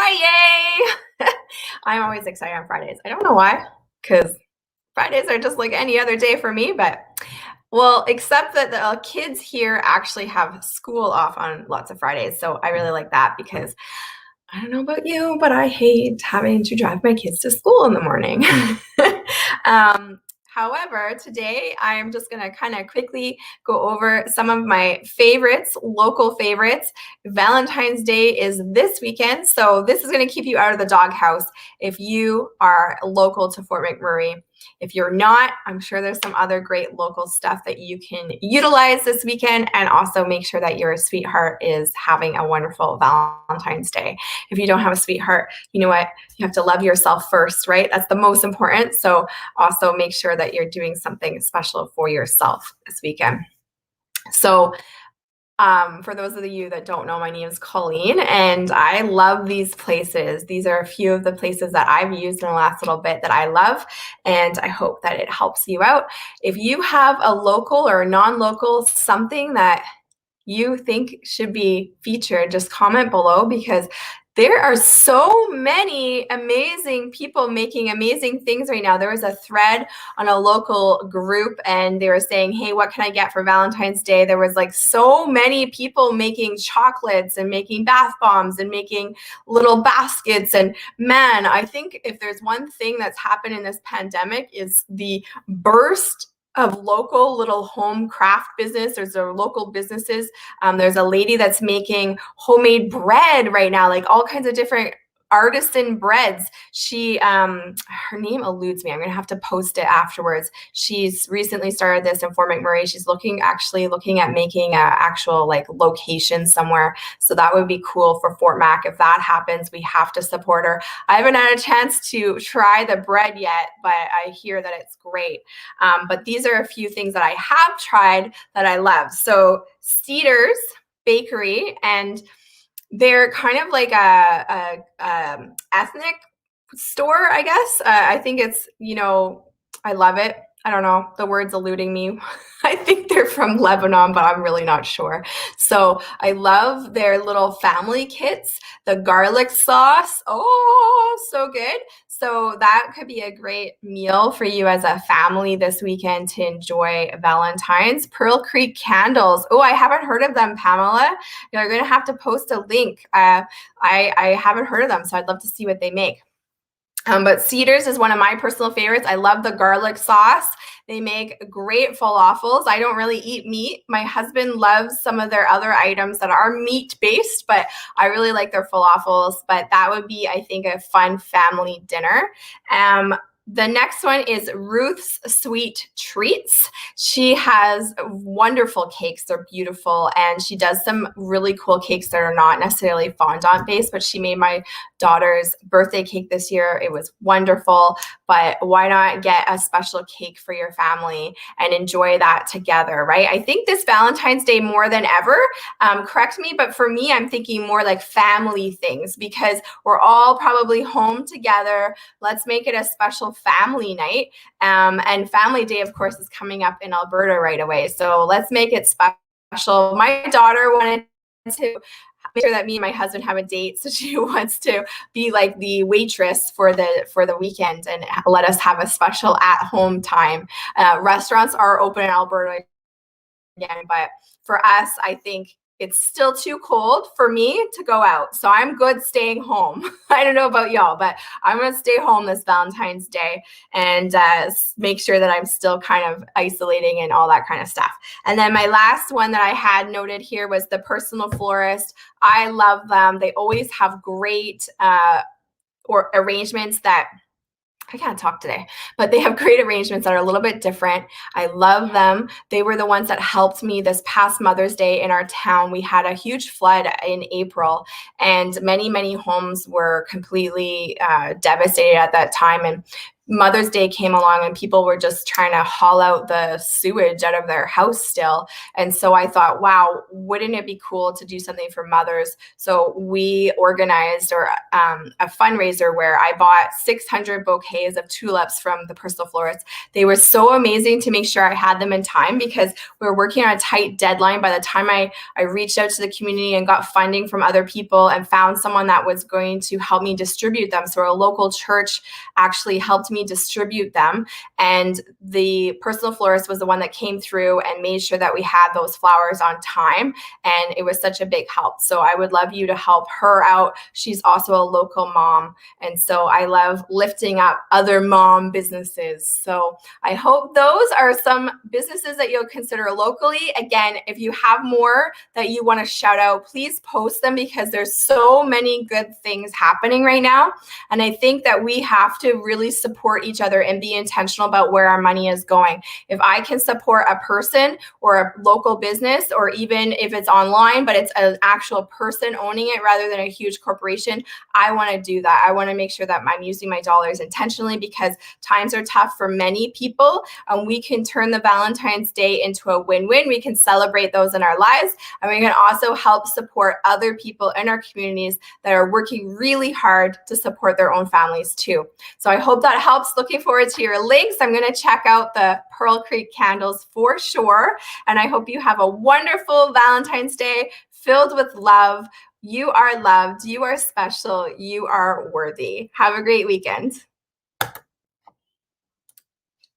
Friday! I'm always excited on Fridays. I don't know why, because Fridays are just like any other day for me, but well, except that the kids here actually have school off on lots of Fridays. So I really like that because I don't know about you, but I hate having to drive my kids to school in the morning. um, However, today I'm just going to kind of quickly go over some of my favorites, local favorites. Valentine's Day is this weekend, so this is going to keep you out of the doghouse if you are local to Fort McMurray. If you're not, I'm sure there's some other great local stuff that you can utilize this weekend, and also make sure that your sweetheart is having a wonderful Valentine's Day. If you don't have a sweetheart, you know what? You have to love yourself first, right? That's the most important. So also make sure that you're doing something special for yourself this weekend. So for those of you that don't know, my name is Colleen, and I love these places. These are a few of the places that I've used in the last little bit that I love, and I hope that it helps you out. If you have a local or a non-local something that you think should be featured, just comment below, because there are so many amazing people making amazing things right now. There was a thread on a local group and they were saying, hey, what can I get for Valentine's Day? There was like so many people making chocolates and making bath bombs and making little baskets. And man, I think if there's one thing that's happened in this pandemic is the burst of local little home craft business. There's a local businesses. There's a lady that's making homemade bread right now, like all kinds of different artisan breads. She, her name eludes me. I'm gonna have to post it afterwards. She's recently started this in Fort McMurray. She's looking at making a actual like location somewhere. So that would be cool for Fort Mac. If that happens, we have to support her. I haven't had a chance to try the bread yet, but I hear that it's great. But these are a few things that I have tried that I love. So Cedars Bakery, and they're kind of like a ethnic store, I guess. I think it's, I love it. I don't know, the word's eluding me. I think they're from Lebanon, but I'm really not sure. So I love their little family kits, the garlic sauce. Oh, so good. So that could be a great meal for you as a family this weekend to enjoy Valentine's. Pearl Creek candles. Oh, I haven't heard of them, Pamela. You're going to have to post a link. I haven't heard of them, so I'd love to see what they make. But Cedars is one of my personal favorites. I love the garlic sauce. They make great falafels. I don't really eat meat. My husband loves some of their other items that are meat-based, but I really like their falafels. But that would be, I think, a fun family dinner. The next one is Ruth's Sweet Treats. She has wonderful cakes. They're beautiful. And she does some really cool cakes that are not necessarily fondant based, but she made my daughter's birthday cake this year. It was wonderful. But why not get a special cake for your family and enjoy that together, right? I think this Valentine's Day more than ever, correct me, but for me, I'm thinking more like family things because we're all probably home together. Let's make it a special family night. And Family Day, of course, is coming up in Alberta right away. So let's make it special. My daughter wanted to make sure that me and my husband have a date. So she wants to be like the waitress for the weekend and let us have a special at-home time. Restaurants are open in Alberta again, but for us, I think it's still too cold for me to go out. So I'm good staying home. I don't know about y'all, but I'm going to stay home this Valentine's Day and make sure that I'm still kind of isolating and all that kind of stuff. And then my last one that I had noted here was the Personal Florist. I love them. They always have great or arrangements that I can't talk today, but they have great arrangements that are a little bit different. I love them. They were the ones that helped me this past Mother's Day in our town. We had a huge flood in April and many, many homes were completely devastated at that time. And Mother's Day came along and people were just trying to haul out the sewage out of their house still. And so I thought, wow, wouldn't it be cool to do something for mothers? So we organized a fundraiser where I bought 600 bouquets of tulips from the personal florist. They were so amazing to make sure I had them in time because we were working on a tight deadline. By the time I reached out to the community and got funding from other people and found someone that was going to help me distribute them. So a local church actually helped me distribute them. And the personal florist was the one that came through and made sure that we had those flowers on time. And it was such a big help. So I would love you to help her out. She's also a local mom. And so I love lifting up other mom businesses. So I hope those are some businesses that you'll consider locally. Again, if you have more that you want to shout out, please post them because there's so many good things happening right now. And I think that we have to really support each other and be intentional about where our money is going. If I can support a person or a local business, or even if it's online, but it's an actual person owning it rather than a huge corporation, I want to do that. I want to make sure that I'm using my dollars intentionally because times are tough for many people. We can turn the Valentine's Day into a win-win. We can celebrate those in our lives, and we can also help support other people in our communities that are working really hard to support their own families too. So I hope that helps. Looking forward to your links. I'm going to check out the Pearl Creek candles for sure. And I hope you have a wonderful Valentine's Day filled with love. You are loved. You are special. You are worthy. Have a great weekend.